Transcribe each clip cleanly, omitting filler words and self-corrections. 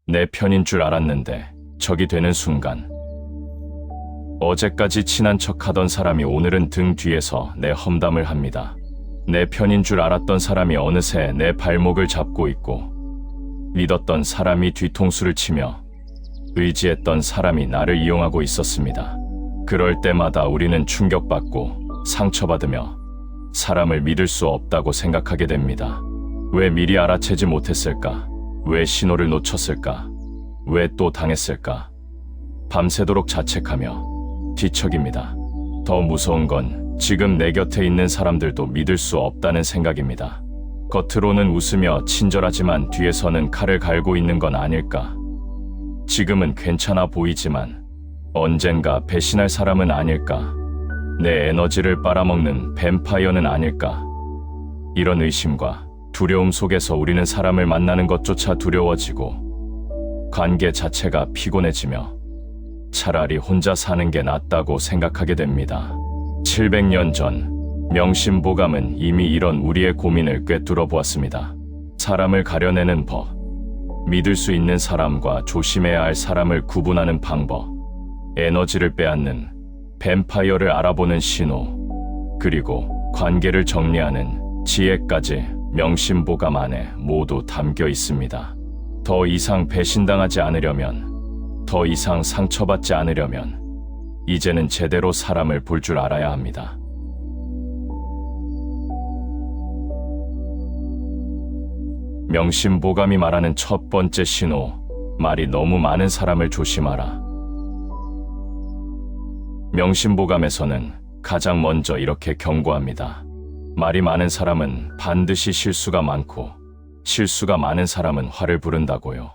내 편인 줄 알았는데 적이 되는 순간, 어제까지 친한 척하던 사람이 오늘은 등 뒤에서 내 험담을 합니다. 내 편인 줄 알았던 사람이 어느새 내 발목을 잡고 있고, 믿었던 사람이 뒤통수를 치며 의지했던 사람이 나를 이용하고 있었습니다. 그럴 때마다 우리는 충격받고 상처받으며 사람을 믿을 수 없다고 생각하게 됩니다. 왜 미리 알아채지 못했을까? 왜 신호를 놓쳤을까? 왜 또 당했을까? 밤새도록 자책하며 뒤척입니다. 더 무서운 건 지금 내 곁에 있는 사람들도 믿을 수 없다는 생각입니다. 겉으로는 웃으며 친절하지만 뒤에서는 칼을 갈고 있는 건 아닐까? 지금은 괜찮아 보이지만 언젠가 배신할 사람은 아닐까? 내 에너지를 빨아먹는 뱀파이어는 아닐까? 이런 의심과 두려움 속에서 우리는 사람을 만나는 것조차 두려워지고 관계 자체가 피곤해지며 차라리 혼자 사는 게 낫다고 생각하게 됩니다. 700년 전 명심보감은 이미 이런 우리의 고민을 꿰뚫어 보았습니다. 사람을 가려내는 법, 믿을 수 있는 사람과 조심해야 할 사람을 구분하는 방법, 에너지를 빼앗는 뱀파이어를 알아보는 신호, 그리고 관계를 정리하는 지혜까지 명심보감 안에 모두 담겨 있습니다. 더 이상 배신당하지 않으려면, 더 이상 상처받지 않으려면 이제는 제대로 사람을 볼 줄 알아야 합니다. 명심보감이 말하는 첫 번째 신호, 말이 너무 많은 사람을 조심하라. 명심보감에서는 가장 먼저 이렇게 경고합니다. 말이 많은 사람은 반드시 실수가 많고 실수가 많은 사람은 화를 부른다고요.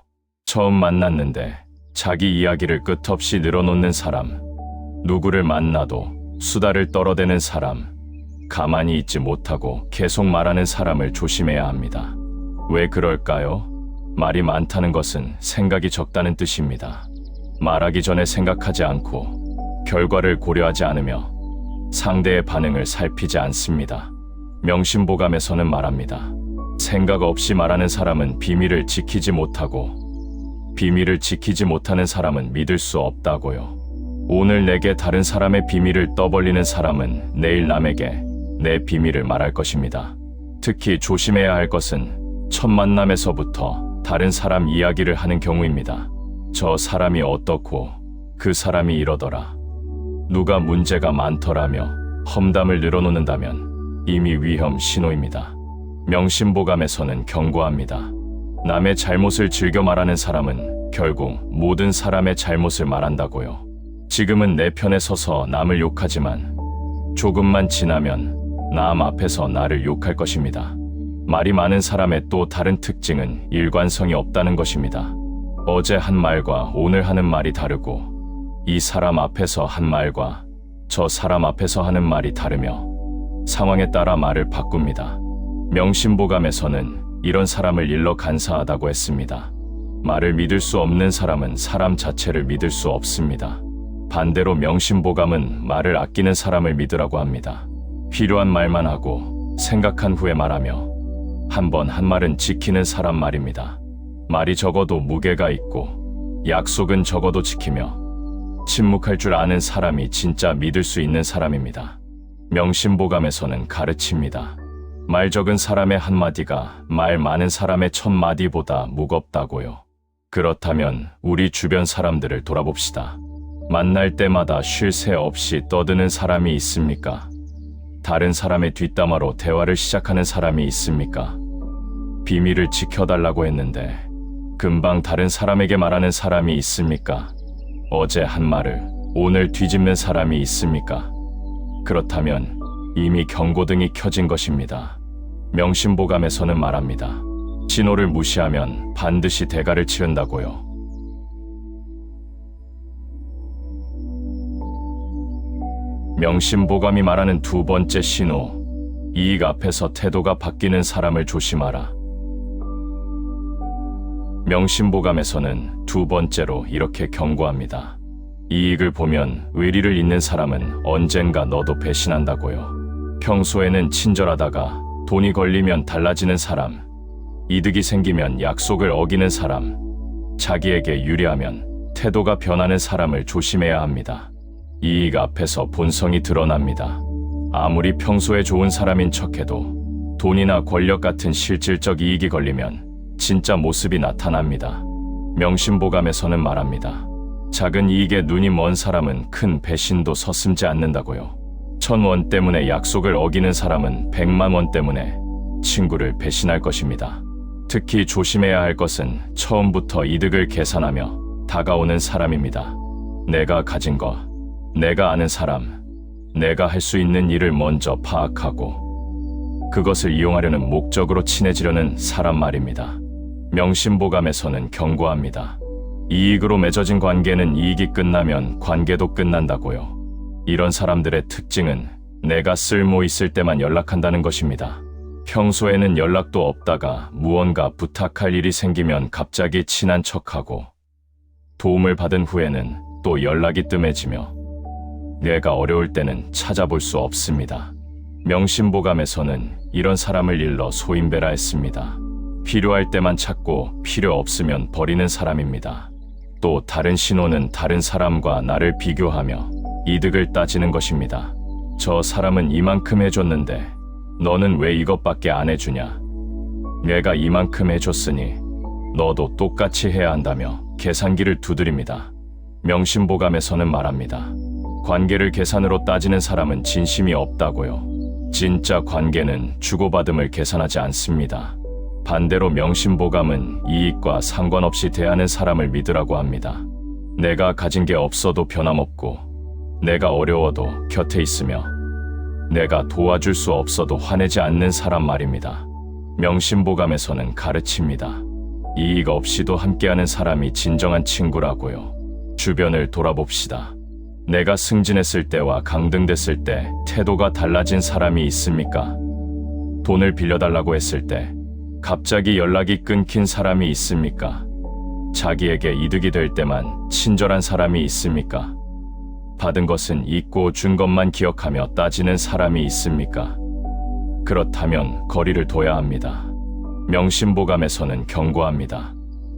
처음 만났는데 자기 이야기를 끝없이 늘어놓는 사람, 누구를 만나도 수다를 떨어대는 사람, 가만히 있지 못하고 계속 말하는 사람을 조심해야 합니다. 왜 그럴까요? 말이 많다는 것은 생각이 적다는 뜻입니다. 말하기 전에 생각하지 않고 결과를 고려하지 않으며 상대의 반응을 살피지 않습니다. 명심보감에서는 말합니다. 생각 없이 말하는 사람은 비밀을 지키지 못하고 비밀을 지키지 못하는 사람은 믿을 수 없다고요. 오늘 내게 다른 사람의 비밀을 떠벌리는 사람은 내일 남에게 내 비밀을 말할 것입니다. 특히 조심해야 할 것은 첫 만남에서부터 다른 사람 이야기를 하는 경우입니다. 저 사람이 어떻고 그 사람이 이러더라. 누가 문제가 많더라며 험담을 늘어놓는다면 이미 위험 신호입니다. 명심보감에서는 경고합니다. 남의 잘못을 즐겨 말하는 사람은 결국 모든 사람의 잘못을 말한다고요. 지금은 내 편에 서서 남을 욕하지만 조금만 지나면 남 앞에서 나를 욕할 것입니다. 말이 많은 사람의 또 다른 특징은 일관성이 없다는 것입니다. 어제 한 말과 오늘 하는 말이 다르고 이 사람 앞에서 한 말과 저 사람 앞에서 하는 말이 다르며 상황에 따라 말을 바꿉니다. 명심보감에서는 이런 사람을 일러 간사하다고 했습니다. 말을 믿을 수 없는 사람은 사람 자체를 믿을 수 없습니다. 반대로 명심보감은 말을 아끼는 사람을 믿으라고 합니다. 필요한 말만 하고 생각한 후에 말하며 한 번 한 말은 지키는 사람 말입니다. 말이 적어도 무게가 있고 약속은 적어도 지키며 침묵할 줄 아는 사람이 진짜 믿을 수 있는 사람입니다. 명심보감에서는 가르칩니다. 말 적은 사람의 한마디가 말 많은 사람의 천마디보다 무겁다고요. 그렇다면 우리 주변 사람들을 돌아봅시다. 만날 때마다 쉴 새 없이 떠드는 사람이 있습니까? 다른 사람의 뒷담화로 대화를 시작하는 사람이 있습니까? 비밀을 지켜달라고 했는데 금방 다른 사람에게 말하는 사람이 있습니까? 어제 한 말을 오늘 뒤집는 사람이 있습니까? 그렇다면 이미 경고등이 켜진 것입니다. 명심보감에서는 말합니다. 신호를 무시하면 반드시 대가를 치른다고요. 명심보감이 말하는 두 번째 신호, 이익 앞에서 태도가 바뀌는 사람을 조심하라. 명심보감에서는 두 번째로 이렇게 경고합니다. 이익을 보면 의리를 잇는 사람은 언젠가 너도 배신한다고요. 평소에는 친절하다가 돈이 걸리면 달라지는 사람, 이득이 생기면 약속을 어기는 사람, 자기에게 유리하면 태도가 변하는 사람을 조심해야 합니다. 이익 앞에서 본성이 드러납니다. 아무리 평소에 좋은 사람인 척해도 돈이나 권력 같은 실질적 이익이 걸리면 진짜 모습이 나타납니다. 명심보감에서는 말합니다. 작은 이익에 눈이 먼 사람은 큰 배신도 서슴지 않는다고요. 1,000원 때문에 약속을 어기는 사람은 100만 원 때문에 친구를 배신할 것입니다. 특히 조심해야 할 것은 처음부터 이득을 계산하며 다가오는 사람입니다. 내가 가진 거, 내가 아는 사람, 내가 할 수 있는 일을 먼저 파악하고 그것을 이용하려는 목적으로 친해지려는 사람 말입니다. 명심보감에서는 경고합니다. 이익으로 맺어진 관계는 이익이 끝나면 관계도 끝난다고요. 이런 사람들의 특징은 내가 쓸모 있을 때만 연락한다는 것입니다. 평소에는 연락도 없다가 무언가 부탁할 일이 생기면 갑자기 친한 척하고 도움을 받은 후에는 또 연락이 뜸해지며 내가 어려울 때는 찾아볼 수 없습니다. 명심보감에서는 이런 사람을 일러 소인배라 했습니다. 필요할 때만 찾고 필요 없으면 버리는 사람입니다. 또 다른 신호는 다른 사람과 나를 비교하며 이득을 따지는 것입니다. 저 사람은 이만큼 해줬는데 너는 왜 이것밖에 안 해주냐? 내가 이만큼 해줬으니 너도 똑같이 해야 한다며 계산기를 두드립니다. 명심보감에서는 말합니다. 관계를 계산으로 따지는 사람은 진심이 없다고요. 진짜 관계는 주고받음을 계산하지 않습니다. 반대로 명심보감은 이익과 상관없이 대하는 사람을 믿으라고 합니다. 내가 가진 게 없어도 변함없고 내가 어려워도 곁에 있으며 내가 도와줄 수 없어도 화내지 않는 사람 말입니다. 명심보감에서는 가르칩니다. 이익 없이도 함께하는 사람이 진정한 친구라고요. 주변을 돌아봅시다. 내가 승진했을 때와 강등됐을 때 태도가 달라진 사람이 있습니까? 돈을 빌려달라고 했을 때 갑자기 연락이 끊긴 사람이 있습니까? 자기에게 이득이 될 때만 친절한 사람이 있습니까? 받은 것은 잊고 준 것만 기억하며 따지는 사람이 있습니까? 그렇다면 거리를 둬야 합니다. 명심보감에서는 경고합니다.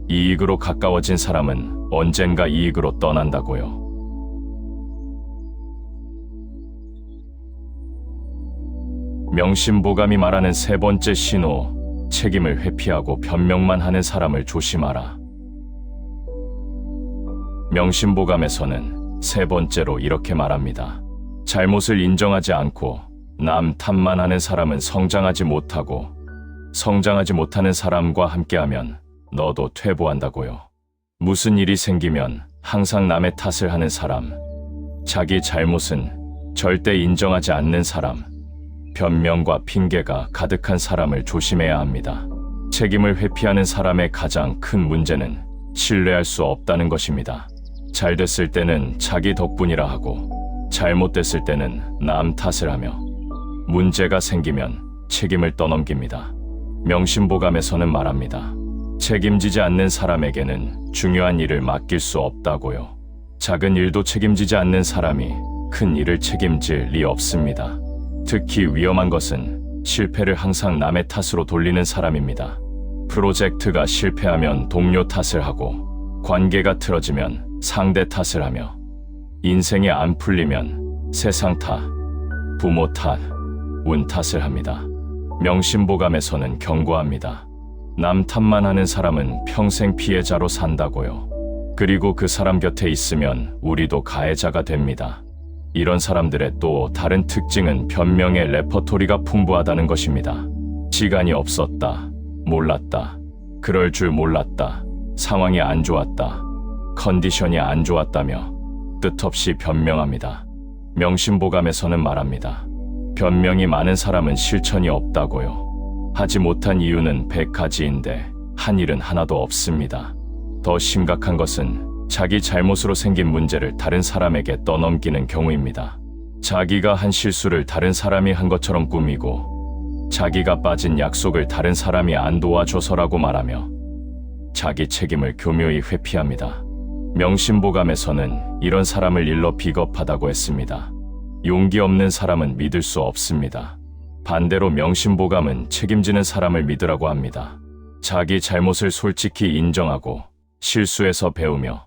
이익으로 가까워진 사람은 언젠가 이익으로 떠난다고요. 명심보감이 말하는 세 번째 신호, 책임을 회피하고 변명만 하는 사람을 조심하라. 명심보감에서는 세 번째로 이렇게 말합니다. 잘못을 인정하지 않고 남 탓만 하는 사람은 성장하지 못하고 성장하지 못하는 사람과 함께하면 너도 퇴보한다고요. 무슨 일이 생기면 항상 남의 탓을 하는 사람, 자기 잘못은 절대 인정하지 않는 사람, 변명과 핑계가 가득한 사람을 조심해야 합니다. 책임을 회피하는 사람의 가장 큰 문제는 신뢰할 수 없다는 것입니다. 잘 됐을 때는 자기 덕분이라 하고 잘못됐을 때는 남 탓을 하며 문제가 생기면 책임을 떠넘깁니다. 명심보감에서는 말합니다. 책임지지 않는 사람에게는 중요한 일을 맡길 수 없다고요. 작은 일도 책임지지 않는 사람이 큰 일을 책임질 리 없습니다. 특히 위험한 것은 실패를 항상 남의 탓으로 돌리는 사람입니다. 프로젝트가 실패하면 동료 탓을 하고 관계가 틀어지면 상대 탓을 하며 인생이 안 풀리면 세상 탓, 부모 탓, 운 탓을 합니다. 명심보감에서는 경고합니다. 남 탓만 하는 사람은 평생 피해자로 산다고요. 그리고 그 사람 곁에 있으면 우리도 가해자가 됩니다. 이런 사람들의 또 다른 특징은 변명의 레퍼토리가 풍부하다는 것입니다. 시간이 없었다, 몰랐다, 그럴 줄 몰랐다, 상황이 안 좋았다, 컨디션이 안 좋았다며 뜻없이 변명합니다. 명심보감에서는 말합니다. 변명이 많은 사람은 실천이 없다고요. 하지 못한 이유는 100가지인데 한 일은 하나도 없습니다. 더 심각한 것은 자기 잘못으로 생긴 문제를 다른 사람에게 떠넘기는 경우입니다. 자기가 한 실수를 다른 사람이 한 것처럼 꾸미고 자기가 빠진 약속을 다른 사람이 안 도와줘서라고 말하며 자기 책임을 교묘히 회피합니다. 명심보감에서는 이런 사람을 일러 비겁하다고 했습니다. 용기 없는 사람은 믿을 수 없습니다. 반대로 명심보감은 책임지는 사람을 믿으라고 합니다. 자기 잘못을 솔직히 인정하고 실수에서 배우며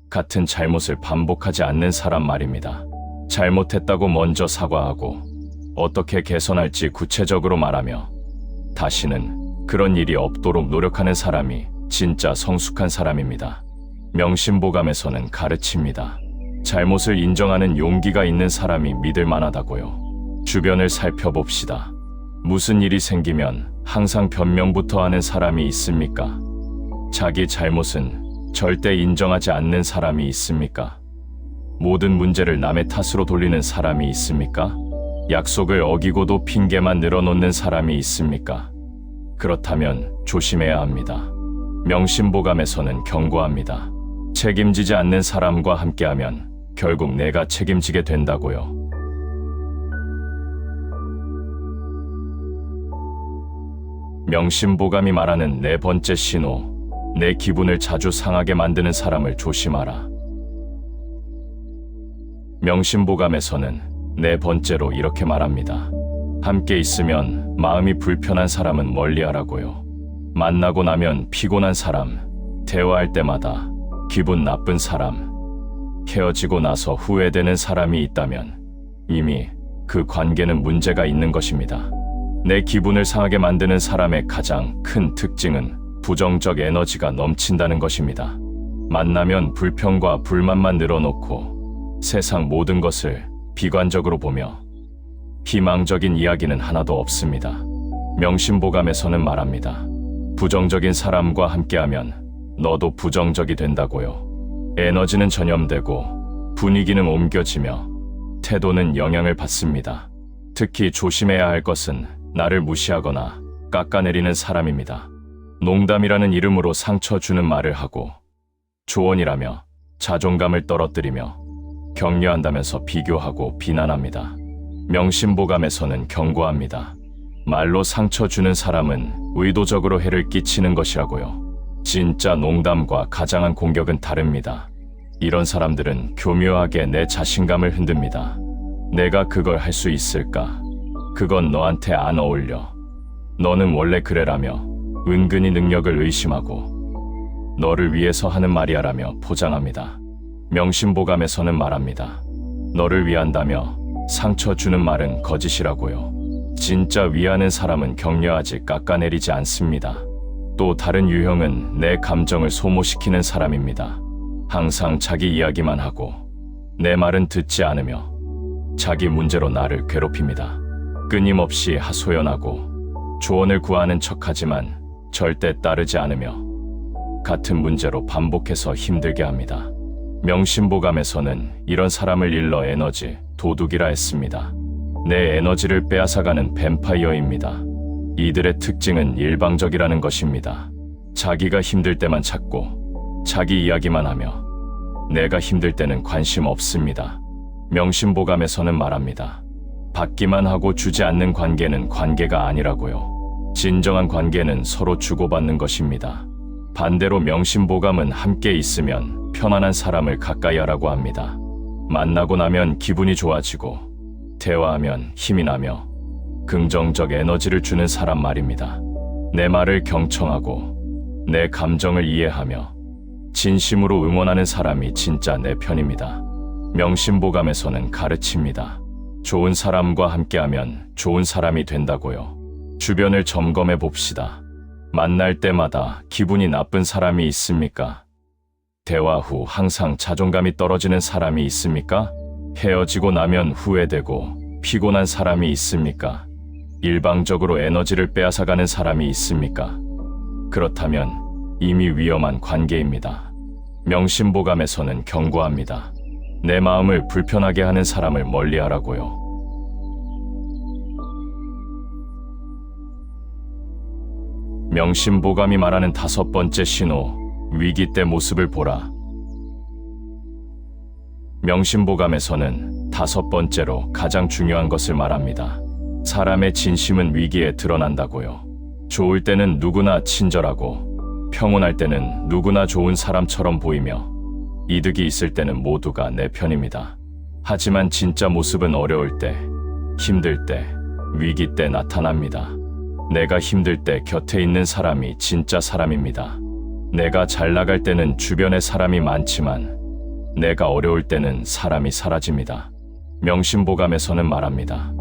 같은 잘못을 반복하지 않는 사람 말입니다. 잘못했다고 먼저 사과하고 어떻게 개선할지 구체적으로 말하며 다시는 그런 일이 없도록 노력하는 사람이 진짜 성숙한 사람입니다. 명심보감에서는 가르칩니다. 잘못을 인정하는 용기가 있는 사람이 믿을 만하다고요. 주변을 살펴봅시다. 무슨 일이 생기면 항상 변명부터 하는 사람이 있습니까? 자기 잘못은 절대 인정하지 않는 사람이 있습니까? 모든 문제를 남의 탓으로 돌리는 사람이 있습니까? 약속을 어기고도 핑계만 늘어놓는 사람이 있습니까? 그렇다면 조심해야 합니다. 명심보감에서는 경고합니다. 책임지지 않는 사람과 함께하면 결국 내가 책임지게 된다고요. 명심보감이 말하는 네 번째 신호, 내 기분을 자주 상하게 만드는 사람을 조심하라. 명심보감에서는 네 번째로 이렇게 말합니다. 함께 있으면 마음이 불편한 사람은 멀리하라고요. 만나고 나면 피곤한 사람, 대화할 때마다 기분 나쁜 사람, 헤어지고 나서 후회되는 사람이 있다면 이미 그 관계는 문제가 있는 것입니다. 내 기분을 상하게 만드는 사람의 가장 큰 특징은 부정적 에너지가 넘친다는 것입니다. 만나면 불평과 불만만 늘어놓고 세상 모든 것을 비관적으로 보며 희망적인 이야기는 하나도 없습니다. 명심보감에서는 말합니다. 부정적인 사람과 함께하면 너도 부정적이 된다고요. 에너지는 전염되고 분위기는 옮겨지며 태도는 영향을 받습니다. 특히 조심해야 할 것은 나를 무시하거나 깎아내리는 사람입니다. 농담이라는 이름으로 상처 주는 말을 하고 조언이라며 자존감을 떨어뜨리며 격려한다면서 비교하고 비난합니다. 명심보감에서는 경고합니다. 말로 상처 주는 사람은 의도적으로 해를 끼치는 것이라고요. 진짜 농담과 가장한 공격은 다릅니다. 이런 사람들은 교묘하게 내 자신감을 흔듭니다. 내가 그걸 할 수 있을까? 그건 너한테 안 어울려. 너는 원래 그래라며 은근히 능력을 의심하고 너를 위해서 하는 말이야라며 포장합니다. 명심보감에서는 말합니다. 너를 위한다며 상처 주는 말은 거짓이라고요. 진짜 위하는 사람은 격려하지 깎아내리지 않습니다. 또 다른 유형은 내 감정을 소모시키는 사람입니다. 항상 자기 이야기만 하고 내 말은 듣지 않으며 자기 문제로 나를 괴롭힙니다. 끊임없이 하소연하고 조언을 구하는 척하지만 절대 따르지 않으며 같은 문제로 반복해서 힘들게 합니다. 명심보감에서는 이런 사람을 일러 에너지 도둑이라 했습니다. 내 에너지를 빼앗아가는 뱀파이어입니다. 이들의 특징은 일방적이라는 것입니다. 자기가 힘들 때만 찾고 자기 이야기만 하며 내가 힘들 때는 관심 없습니다. 명심보감에서는 말합니다. 받기만 하고 주지 않는 관계는 관계가 아니라고요. 진정한 관계는 서로 주고받는 것입니다. 반대로 명심보감은 함께 있으면 편안한 사람을 가까이 하라고 합니다. 만나고 나면 기분이 좋아지고 대화하면 힘이 나며 긍정적 에너지를 주는 사람 말입니다. 내 말을 경청하고 내 감정을 이해하며 진심으로 응원하는 사람이 진짜 내 편입니다. 명심보감에서는 가르칩니다. 좋은 사람과 함께하면 좋은 사람이 된다고요. 주변을 점검해 봅시다. 만날 때마다 기분이 나쁜 사람이 있습니까? 대화 후 항상 자존감이 떨어지는 사람이 있습니까? 헤어지고 나면 후회되고 피곤한 사람이 있습니까? 일방적으로 에너지를 빼앗아가는 사람이 있습니까? 그렇다면 이미 위험한 관계입니다. 명심보감에서는 경고합니다. 내 마음을 불편하게 하는 사람을 멀리하라고요. 명심보감이 말하는 다섯 번째 신호, 위기 때 모습을 보라. 명심보감에서는 다섯 번째로 가장 중요한 것을 말합니다. 사람의 진심은 위기에 드러난다고요. 좋을 때는 누구나 친절하고 평온할 때는 누구나 좋은 사람처럼 보이며 이득이 있을 때는 모두가 내 편입니다. 하지만 진짜 모습은 어려울 때, 힘들 때, 위기 때 나타납니다. 내가 힘들 때 곁에 있는 사람이 진짜 사람입니다. 내가 잘 나갈 때는 주변에 사람이 많지만 내가 어려울 때는 사람이 사라집니다. 명심보감에서는 말합니다.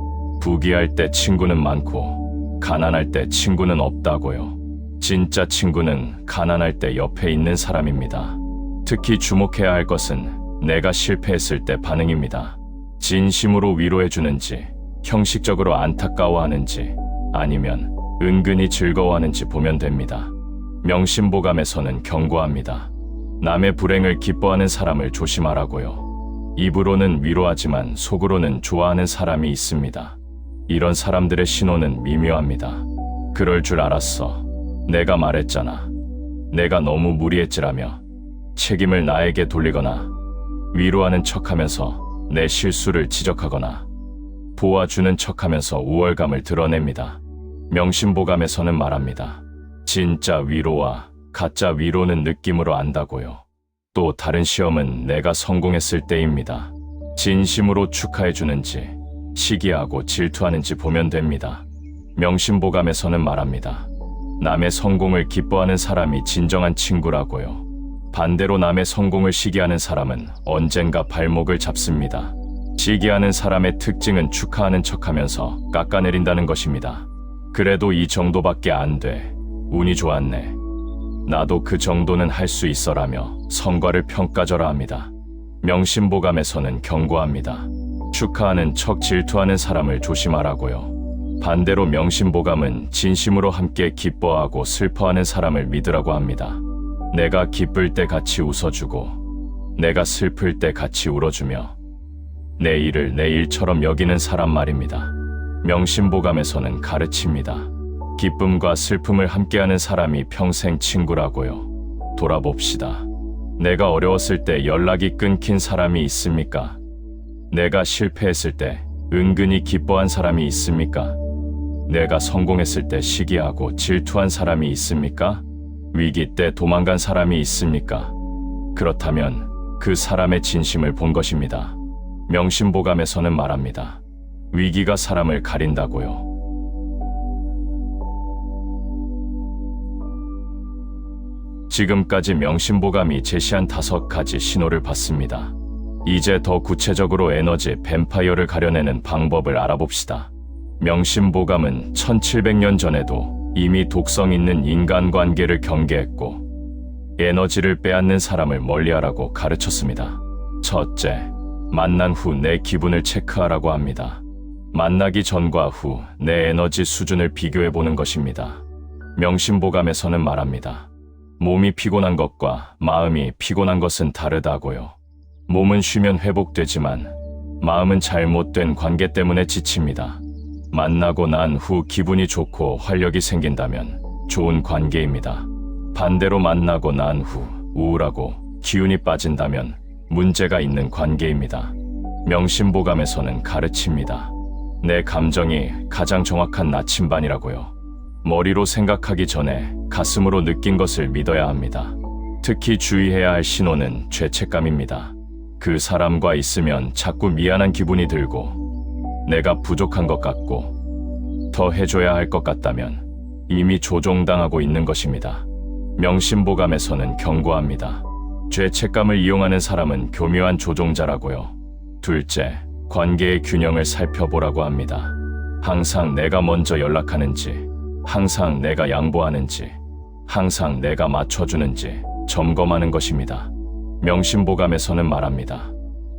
부귀할 때 친구는 많고 가난할 때 친구는 없다고요. 진짜 친구는 가난할 때 옆에 있는 사람입니다. 특히 주목해야 할 것은 내가 실패했을 때 반응입니다. 진심으로 위로해주는지, 형식적으로 안타까워하는지, 아니면 은근히 즐거워하는지 보면 됩니다. 명심보감에서는 경고합니다. 남의 불행을 기뻐하는 사람을 조심하라고요. 입으로는 위로하지만 속으로는 좋아하는 사람이 있습니다. 이런 사람들의 신호는 미묘합니다. 그럴 줄 알았어. 내가 말했잖아. 내가 너무 무리했지라며 책임을 나에게 돌리거나 위로하는 척하면서 내 실수를 지적하거나 도와주는 척하면서 우월감을 드러냅니다. 명심보감에서는 말합니다. 진짜 위로와 가짜 위로는 느낌으로 안다고요. 또 다른 시험은 내가 성공했을 때입니다. 진심으로 축하해주는지 시기하고 질투하는지 보면 됩니다. 명심보감에서는 말합니다. 남의 성공을 기뻐하는 사람이 진정한 친구라고요. 반대로 남의 성공을 시기하는 사람은 언젠가 발목을 잡습니다. 시기하는 사람의 특징은 축하하는 척하면서 깎아내린다는 것입니다. 그래도 이 정도밖에 안 돼. 운이 좋았네. 나도 그 정도는 할 수 있어라며 성과를 평가절하 합니다. 명심보감에서는 경고합니다. 축하하는 척 질투하는 사람을 조심하라고요. 반대로 명심보감은 진심으로 함께 기뻐하고 슬퍼하는 사람을 믿으라고 합니다. 내가 기쁠 때 같이 웃어주고 내가 슬플 때 같이 울어주며 내 일을 내 일처럼 여기는 사람 말입니다. 명심보감에서는 가르칩니다. 기쁨과 슬픔을 함께하는 사람이 평생 친구라고요. 돌아봅시다. 내가 어려웠을 때 연락이 끊긴 사람이 있습니까? 내가 실패했을 때 은근히 기뻐한 사람이 있습니까? 내가 성공했을 때 시기하고 질투한 사람이 있습니까? 위기 때 도망간 사람이 있습니까? 그렇다면 그 사람의 진심을 본 것입니다. 명심보감에서는 말합니다. 위기가 사람을 가린다고요. 지금까지 명심보감이 제시한 5가지 신호를 봤습니다. 이제 더 구체적으로 에너지 뱀파이어를 가려내는 방법을 알아봅시다. 명심보감은 1700년 전에도 이미 독성 있는 인간관계를 경계했고 에너지를 빼앗는 사람을 멀리하라고 가르쳤습니다. 첫째, 만난 후 내 기분을 체크하라고 합니다. 만나기 전과 후 내 에너지 수준을 비교해보는 것입니다. 명심보감에서는 말합니다. 몸이 피곤한 것과 마음이 피곤한 것은 다르다고요. 몸은 쉬면 회복되지만 마음은 잘못된 관계 때문에 지칩니다. 만나고 난 후 기분이 좋고 활력이 생긴다면 좋은 관계입니다. 반대로 만나고 난 후 우울하고 기운이 빠진다면 문제가 있는 관계입니다. 명심보감에서는 가르칩니다. 내 감정이 가장 정확한 나침반이라고요. 머리로 생각하기 전에 가슴으로 느낀 것을 믿어야 합니다. 특히 주의해야 할 신호는 죄책감입니다. 그 사람과 있으면 자꾸 미안한 기분이 들고 내가 부족한 것 같고 더 해줘야 할 것 같다면 이미 조종당하고 있는 것입니다. 명심보감에서는 경고합니다. 죄책감을 이용하는 사람은 교묘한 조종자라고요. 둘째, 관계의 균형을 살펴보라고 합니다. 항상 내가 먼저 연락하는지, 항상 내가 양보하는지, 항상 내가 맞춰주는지 점검하는 것입니다. 명심보감에서는 말합니다.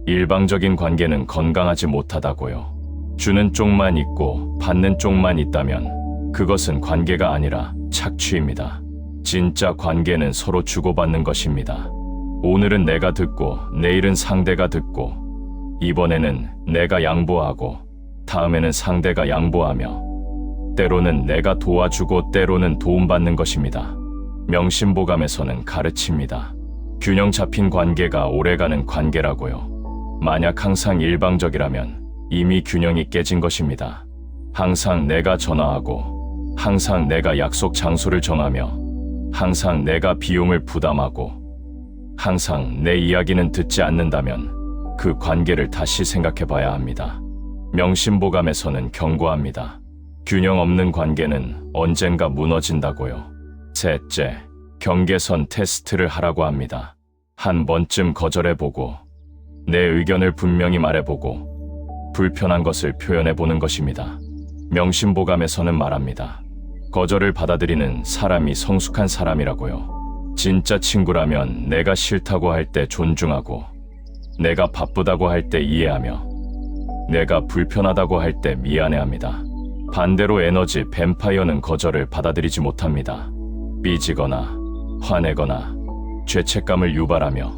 일방적인 관계는 건강하지 못하다고요. 주는 쪽만 있고 받는 쪽만 있다면 그것은 관계가 아니라 착취입니다. 진짜 관계는 서로 주고받는 것입니다. 오늘은 내가 듣고 내일은 상대가 듣고 이번에는 내가 양보하고 다음에는 상대가 양보하며 때로는 내가 도와주고 때로는 도움받는 것입니다. 명심보감에서는 가르칩니다. 균형 잡힌 관계가 오래가는 관계라고요. 만약 항상 일방적이라면 이미 균형이 깨진 것입니다. 항상 내가 전화하고 항상 내가 약속 장소를 정하며 항상 내가 비용을 부담하고 항상 내 이야기는 듣지 않는다면 그 관계를 다시 생각해 봐야 합니다. 명심보감에서는 경고합니다. 균형 없는 관계는 언젠가 무너진다고요. 셋째, 경계선 테스트를 하라고 합니다. 한 번쯤 거절해보고 내 의견을 분명히 말해보고 불편한 것을 표현해보는 것입니다. 명심보감에서는 말합니다. 거절을 받아들이는 사람이 성숙한 사람이라고요. 진짜 친구라면 내가 싫다고 할 때 존중하고, 내가 바쁘다고 할 때 이해하며, 내가 불편하다고 할 때 미안해합니다. 반대로 에너지 뱀파이어는 거절을 받아들이지 못합니다. 삐지거나 화내거나 죄책감을 유발하며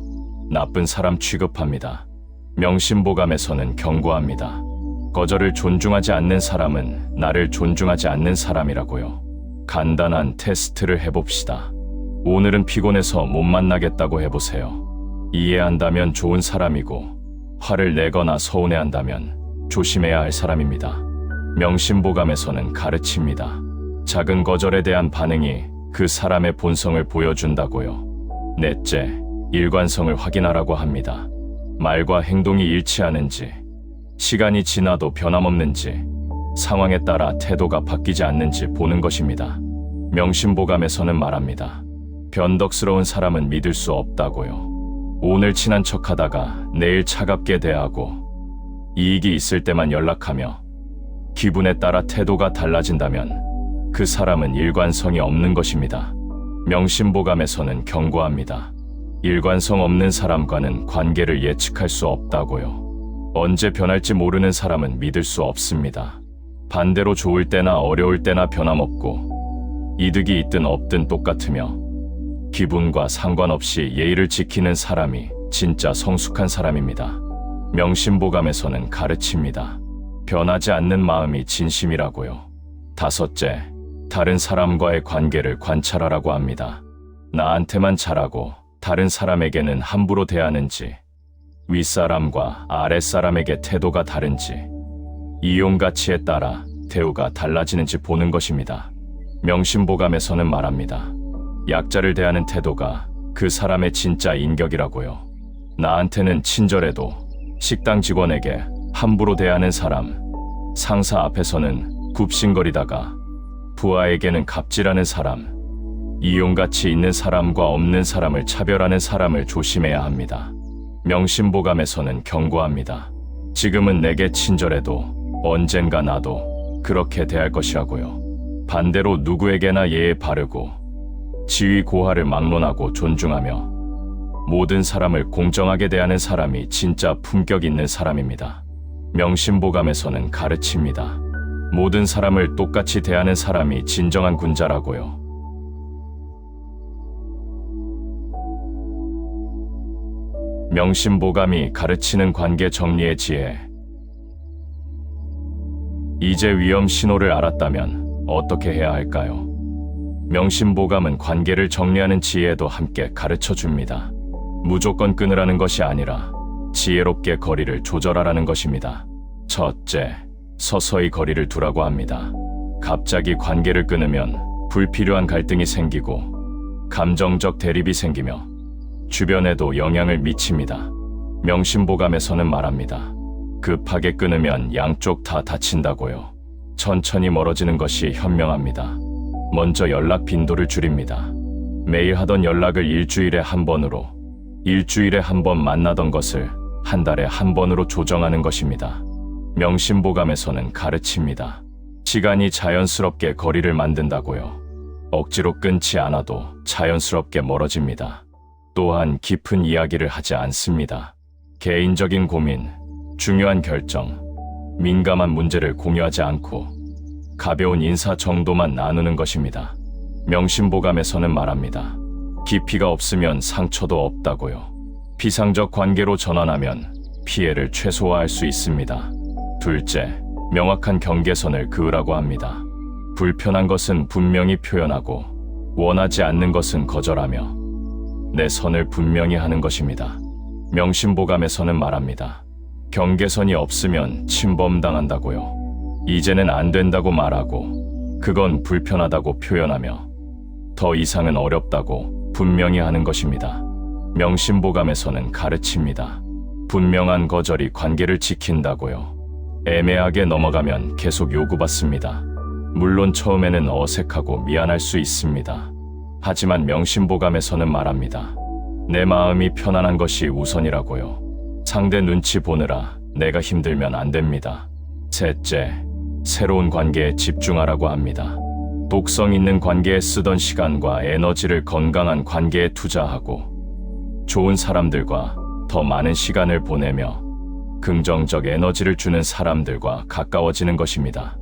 나쁜 사람 취급합니다. 명심보감에서는 경고합니다. 거절을 존중하지 않는 사람은 나를 존중하지 않는 사람이라고요. 간단한 테스트를 해봅시다. 오늘은 피곤해서 못 만나겠다고 해보세요. 이해한다면 좋은 사람이고, 화를 내거나 서운해한다면 조심해야 할 사람입니다. 명심보감에서는 가르칩니다. 작은 거절에 대한 반응이 그 사람의 본성을 보여준다고요. 넷째, 일관성을 확인하라고 합니다. 말과 행동이 일치하는지, 시간이 지나도 변함없는지, 상황에 따라 태도가 바뀌지 않는지 보는 것입니다. 명심보감에서는 말합니다. 변덕스러운 사람은 믿을 수 없다고요. 오늘 친한 척하다가 내일 차갑게 대하고, 이익이 있을 때만 연락하며 기분에 따라 태도가 달라진다면 그 사람은 일관성이 없는 것입니다. 명심보감에서는 경고합니다. 일관성 없는 사람과는 관계를 예측할 수 없다고요. 언제 변할지 모르는 사람은 믿을 수 없습니다. 반대로 좋을 때나 어려울 때나 변함없고, 이득이 있든 없든 똑같으며 기분과 상관없이 예의를 지키는 사람이 진짜 성숙한 사람입니다. 명심보감에서는 가르칩니다. 변하지 않는 마음이 진심이라고요. 다섯째, 다른 사람과의 관계를 관찰하라고 합니다. 나한테만 잘하고 다른 사람에게는 함부로 대하는지, 윗사람과 아랫사람에게 태도가 다른지, 이용 가치에 따라 대우가 달라지는지 보는 것입니다. 명심보감에서는 말합니다. 약자를 대하는 태도가 그 사람의 진짜 인격이라고요. 나한테는 친절해도 식당 직원에게 함부로 대하는 사람, 상사 앞에서는 굽신거리다가 부하에게는 갑질하는 사람, 이용가치 있는 사람과 없는 사람을 차별하는 사람을 조심해야 합니다. 명심보감에서는 경고합니다. 지금은 내게 친절해도 언젠가 나도 그렇게 대할 것이라고요. 반대로 누구에게나 예에 바르고 지위 고하를 막론하고 존중하며 모든 사람을 공정하게 대하는 사람이 진짜 품격 있는 사람입니다. 명심보감에서는 가르칩니다. 모든 사람을 똑같이 대하는 사람이 진정한 군자라고요. 명심보감이 가르치는 관계 정리의 지혜. 이제 위험 신호를 알았다면 어떻게 해야 할까요? 명심보감은 관계를 정리하는 지혜도 함께 가르쳐 줍니다. 무조건 끊으라는 것이 아니라 지혜롭게 거리를 조절하라는 것입니다. 첫째, 서서히 거리를 두라고 합니다. 갑자기 관계를 끊으면 불필요한 갈등이 생기고 감정적 대립이 생기며 주변에도 영향을 미칩니다. 명심보감에서는 말합니다. 급하게 끊으면 양쪽 다 다친다고요. 천천히 멀어지는 것이 현명합니다. 먼저 연락 빈도를 줄입니다. 매일 하던 연락을 일주일에 한 번으로, 일주일에 한 번 만나던 것을 한 달에 한 번으로 조정하는 것입니다. 명심보감에서는 가르칩니다. 시간이 자연스럽게 거리를 만든다고요. 억지로 끊지 않아도 자연스럽게 멀어집니다. 또한 깊은 이야기를 하지 않습니다. 개인적인 고민, 중요한 결정, 민감한 문제를 공유하지 않고 가벼운 인사 정도만 나누는 것입니다. 명심보감에서는 말합니다. 깊이가 없으면 상처도 없다고요. 피상적 관계로 전환하면 피해를 최소화할 수 있습니다. 둘째, 명확한 경계선을 그으라고 합니다. 불편한 것은 분명히 표현하고 원하지 않는 것은 거절하며 내 선을 분명히 하는 것입니다. 명심보감에서는 말합니다. 경계선이 없으면 침범당한다고요. 이제는 안 된다고 말하고 그건 불편하다고 표현하며 더 이상은 어렵다고 분명히 하는 것입니다. 명심보감에서는 가르칩니다. 분명한 거절이 관계를 지킨다고요. 애매하게 넘어가면 계속 요구받습니다. 물론 처음에는 어색하고 미안할 수 있습니다. 하지만 명심보감에서는 말합니다. 내 마음이 편안한 것이 우선이라고요. 상대 눈치 보느라 내가 힘들면 안 됩니다. 셋째, 새로운 관계에 집중하라고 합니다. 독성 있는 관계에 쓰던 시간과 에너지를 건강한 관계에 투자하고 좋은 사람들과 더 많은 시간을 보내며 긍정적 에너지를 주는 사람들과 가까워지는 것입니다.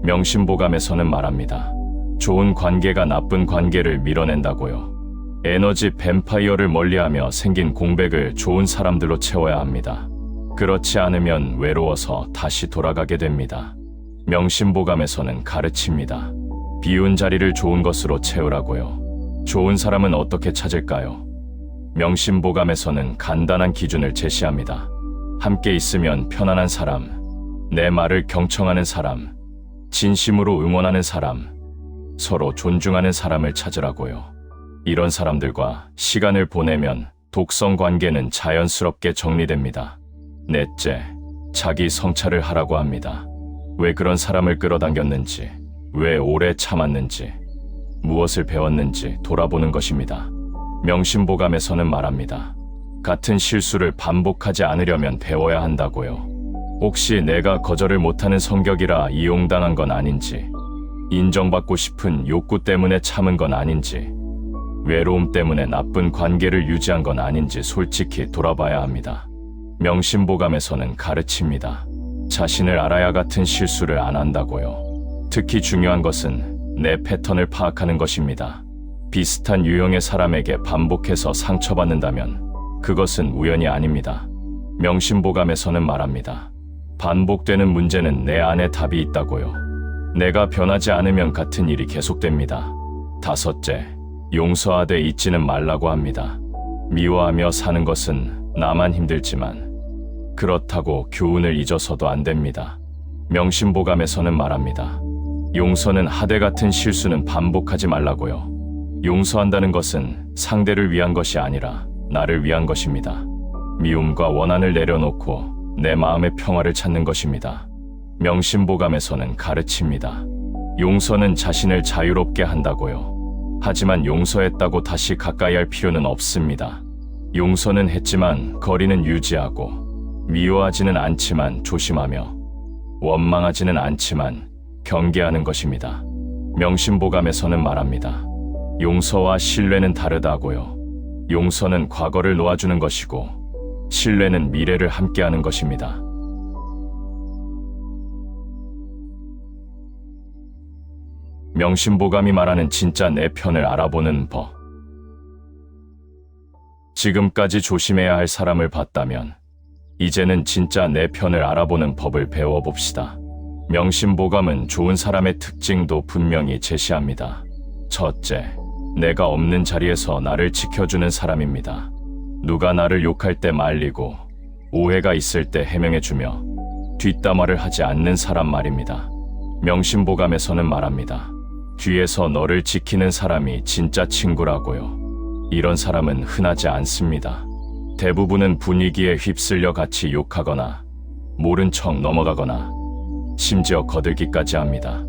명심보감에서는 말합니다. 좋은 관계가 나쁜 관계를 밀어낸다고요. 에너지 뱀파이어를 멀리하며 생긴 공백을 좋은 사람들로 채워야 합니다. 그렇지 않으면 외로워서 다시 돌아가게 됩니다. 명심보감에서는 가르칩니다. 비운 자리를 좋은 것으로 채우라고요. 좋은 사람은 어떻게 찾을까요? 명심보감에서는 간단한 기준을 제시합니다. 함께 있으면 편안한 사람, 내 말을 경청하는 사람, 진심으로 응원하는 사람, 서로 존중하는 사람을 찾으라고요. 이런 사람들과 시간을 보내면 독성 관계는 자연스럽게 정리됩니다. 넷째, 자기 성찰을 하라고 합니다. 왜 그런 사람을 끌어당겼는지, 왜 오래 참았는지, 무엇을 배웠는지 돌아보는 것입니다. 명심보감에서는 말합니다. 같은 실수를 반복하지 않으려면 배워야 한다고요. 혹시 내가 거절을 못하는 성격이라 이용당한 건 아닌지, 인정받고 싶은 욕구 때문에 참은 건 아닌지, 외로움 때문에 나쁜 관계를 유지한 건 아닌지 솔직히 돌아봐야 합니다. 명심보감에서는 가르칩니다. 자신을 알아야 같은 실수를 안 한다고요. 특히 중요한 것은 내 패턴을 파악하는 것입니다. 비슷한 유형의 사람에게 반복해서 상처받는다면 그것은 우연이 아닙니다. 명심보감에서는 말합니다. 반복되는 문제는 내 안에 답이 있다고요. 내가 변하지 않으면 같은 일이 계속됩니다. 다섯째, 용서하되 잊지는 말라고 합니다. 미워하며 사는 것은 나만 힘들지만 그렇다고 교훈을 잊어서도 안 됩니다. 명심보감에서는 말합니다. 용서는 하대 같은 실수는 반복하지 말라고요. 용서한다는 것은 상대를 위한 것이 아니라 나를 위한 것입니다. 미움과 원한을 내려놓고 내 마음의 평화를 찾는 것입니다. 명심보감에서는 가르칩니다. 용서는 자신을 자유롭게 한다고요. 하지만 용서했다고 다시 가까이 할 필요는 없습니다. 용서는 했지만 거리는 유지하고 미워하지는 않지만 조심하며 원망하지는 않지만 경계하는 것입니다. 명심보감에서는 말합니다. 용서와 신뢰는 다르다고요. 용서는 과거를 놓아주는 것이고 신뢰는 미래를 함께하는 것입니다. 명심보감이 말하는 진짜 내 편을 알아보는 법. 지금까지 조심해야 할 사람을 봤다면 이제는 진짜 내 편을 알아보는 법을 배워봅시다. 명심보감은 좋은 사람의 특징도 분명히 제시합니다. 첫째, 내가 없는 자리에서 나를 지켜주는 사람입니다. 누가 나를 욕할 때 말리고 오해가 있을 때 해명해주며 뒷담화를 하지 않는 사람 말입니다. 명심보감에서는 말합니다. 뒤에서 너를 지키는 사람이 진짜 친구라고요. 이런 사람은 흔하지 않습니다. 대부분은 분위기에 휩쓸려 같이 욕하거나 모른 척 넘어가거나 심지어 거들기까지 합니다.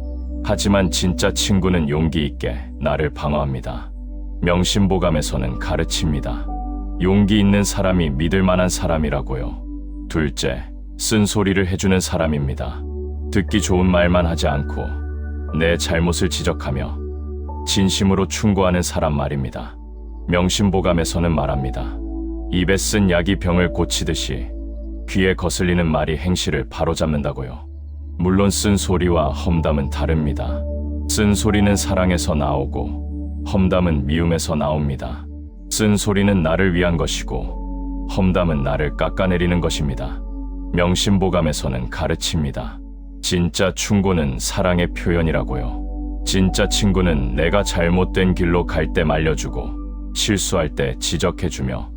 하지만 진짜 친구는 용기 있게 나를 방어합니다. 명심보감에서는 가르칩니다. 용기 있는 사람이 믿을 만한 사람이라고요. 둘째, 쓴소리를 해주는 사람입니다. 듣기 좋은 말만 하지 않고 내 잘못을 지적하며 진심으로 충고하는 사람 말입니다. 명심보감에서는 말합니다. 입에 쓴 약이 병을 고치듯이 귀에 거슬리는 말이 행실을 바로잡는다고요. 물론 쓴소리와 험담은 다릅니다. 쓴소리는 사랑에서 나오고 험담은 미움에서 나옵니다. 쓴소리는 나를 위한 것이고 험담은 나를 깎아내리는 것입니다. 명심보감에서는 가르칩니다. 진짜 충고는 사랑의 표현이라고요. 진짜 친구는 내가 잘못된 길로 갈 때 말려주고 실수할 때 지적해주며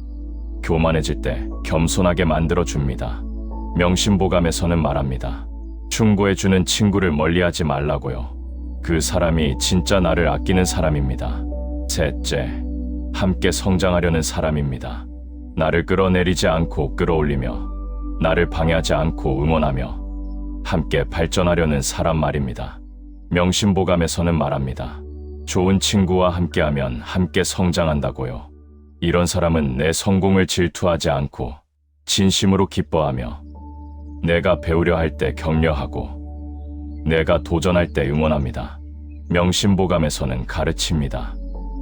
교만해질 때 겸손하게 만들어줍니다. 명심보감에서는 말합니다. 충고해주는 친구를 멀리하지 말라고요. 그 사람이 진짜 나를 아끼는 사람입니다. 셋째, 함께 성장하려는 사람입니다. 나를 끌어내리지 않고 끌어올리며 나를 방해하지 않고 응원하며 함께 발전하려는 사람 말입니다. 명심보감에서는 말합니다. 좋은 친구와 함께하면 함께 성장한다고요. 이런 사람은 내 성공을 질투하지 않고 진심으로 기뻐하며 내가 배우려 할 때 격려하고 내가 도전할 때 응원합니다. 명심보감에서는 가르칩니다.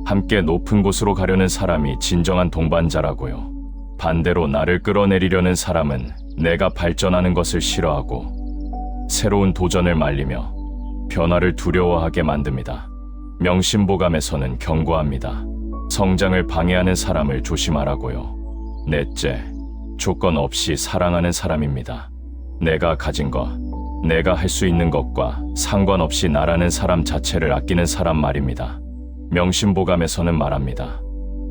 함께 높은 곳으로 가려는 사람이 진정한 동반자라고요. 반대로 나를 끌어내리려는 사람은 내가 발전하는 것을 싫어하고 새로운 도전을 말리며 변화를 두려워하게 만듭니다. 명심보감에서는 경고합니다. 성장을 방해하는 사람을 조심하라고요. 넷째, 조건 없이 사랑하는 사람입니다. 내가 가진 것, 내가 할 수 있는 것과 상관없이 나라는 사람 자체를 아끼는 사람 말입니다. 명심보감에서는 말합니다.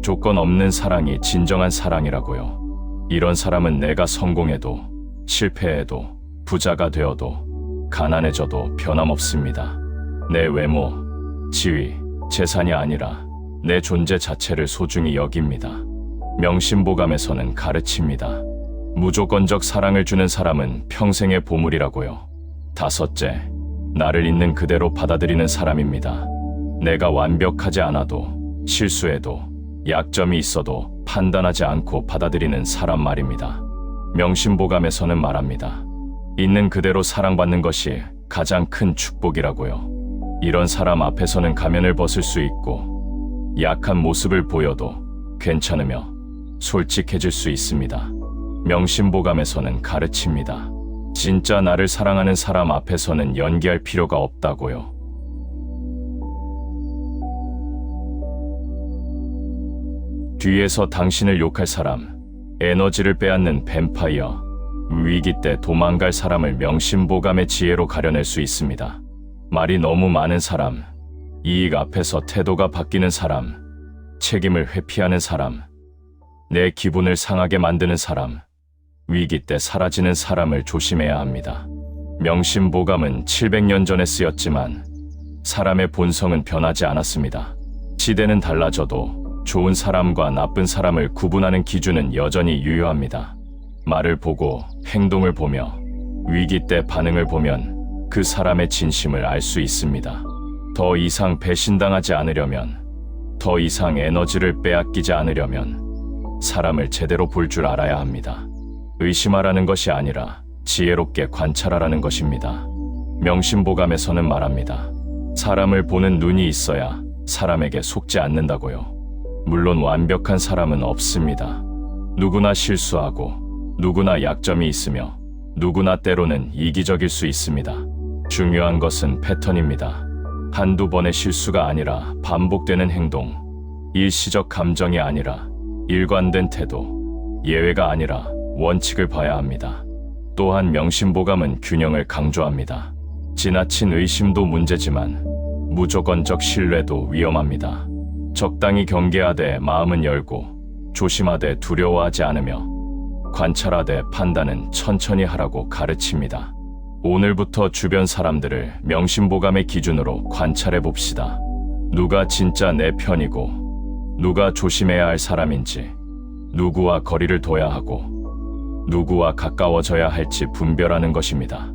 조건 없는 사랑이 진정한 사랑이라고요. 이런 사람은 내가 성공해도, 실패해도, 부자가 되어도, 가난해져도 변함없습니다. 내 외모, 지위, 재산이 아니라 내 존재 자체를 소중히 여깁니다. 명심보감에서는 가르칩니다. 무조건적 사랑을 주는 사람은 평생의 보물이라고요. 다섯째, 나를 있는 그대로 받아들이는 사람입니다. 내가 완벽하지 않아도, 실수해도, 약점이 있어도 판단하지 않고 받아들이는 사람 말입니다. 명심보감에서는 말합니다. 있는 그대로 사랑받는 것이 가장 큰 축복이라고요. 이런 사람 앞에서는 가면을 벗을 수 있고 약한 모습을 보여도 괜찮으며 솔직해질 수 있습니다. 명심보감에서는 가르칩니다. 진짜 나를 사랑하는 사람 앞에서는 연기할 필요가 없다고요. 뒤에서 당신을 욕할 사람, 에너지를 빼앗는 뱀파이어, 위기 때 도망갈 사람을 명심보감의 지혜로 가려낼 수 있습니다. 말이 너무 많은 사람, 이익 앞에서 태도가 바뀌는 사람, 책임을 회피하는 사람, 내 기분을 상하게 만드는 사람, 위기 때 사라지는 사람을 조심해야 합니다. 명심보감은 700년 전에 쓰였지만 사람의 본성은 변하지 않았습니다. 시대는 달라져도 좋은 사람과 나쁜 사람을 구분하는 기준은 여전히 유효합니다. 말을 보고 행동을 보며 위기 때 반응을 보면 그 사람의 진심을 알 수 있습니다. 더 이상 배신당하지 않으려면, 더 이상 에너지를 빼앗기지 않으려면 사람을 제대로 볼 줄 알아야 합니다. 의심하라는 것이 아니라 지혜롭게 관찰하라는 것입니다. 명심보감에서는 말합니다. 사람을 보는 눈이 있어야 사람에게 속지 않는다고요. 물론 완벽한 사람은 없습니다. 누구나 실수하고 누구나 약점이 있으며 누구나 때로는 이기적일 수 있습니다. 중요한 것은 패턴입니다. 한두 번의 실수가 아니라 반복되는 행동, 일시적 감정이 아니라 일관된 태도, 예외가 아니라 원칙을 봐야 합니다. 또한 명심보감은 균형을 강조합니다. 지나친 의심도 문제지만 무조건적 신뢰도 위험합니다. 적당히 경계하되 마음은 열고 조심하되 두려워하지 않으며 관찰하되 판단은 천천히 하라고 가르칩니다. 오늘부터 주변 사람들을 명심보감의 기준으로 관찰해 봅시다. 누가 진짜 내 편이고 누가 조심해야 할 사람인지, 누구와 거리를 둬야 하고 누구와 가까워져야 할지 분별하는 것입니다.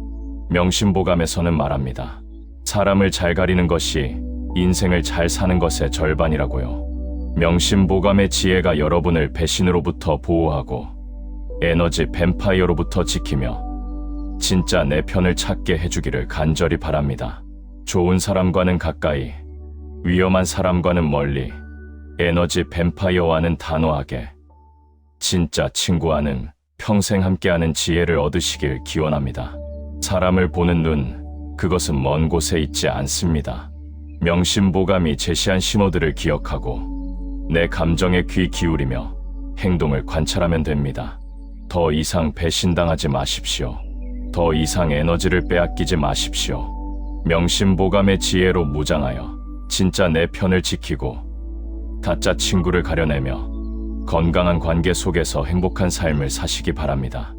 명심보감에서는 말합니다. 사람을 잘 가리는 것이 인생을 잘 사는 것의 절반이라고요. 명심보감의 지혜가 여러분을 배신으로부터 보호하고 에너지 뱀파이어로부터 지키며 진짜 내 편을 찾게 해주기를 간절히 바랍니다. 좋은 사람과는 가까이, 위험한 사람과는 멀리, 에너지 뱀파이어와는 단호하게, 진짜 친구와는 평생 함께하는 지혜를 얻으시길 기원합니다. 사람을 보는 눈, 그것은 먼 곳에 있지 않습니다. 명심보감이 제시한 신호들을 기억하고 내 감정에 귀 기울이며 행동을 관찰하면 됩니다. 더 이상 배신당하지 마십시오. 더 이상 에너지를 빼앗기지 마십시오. 명심보감의 지혜로 무장하여 진짜 내 편을 지키고 가짜 친구를 가려내며 건강한 관계 속에서 행복한 삶을 사시기 바랍니다.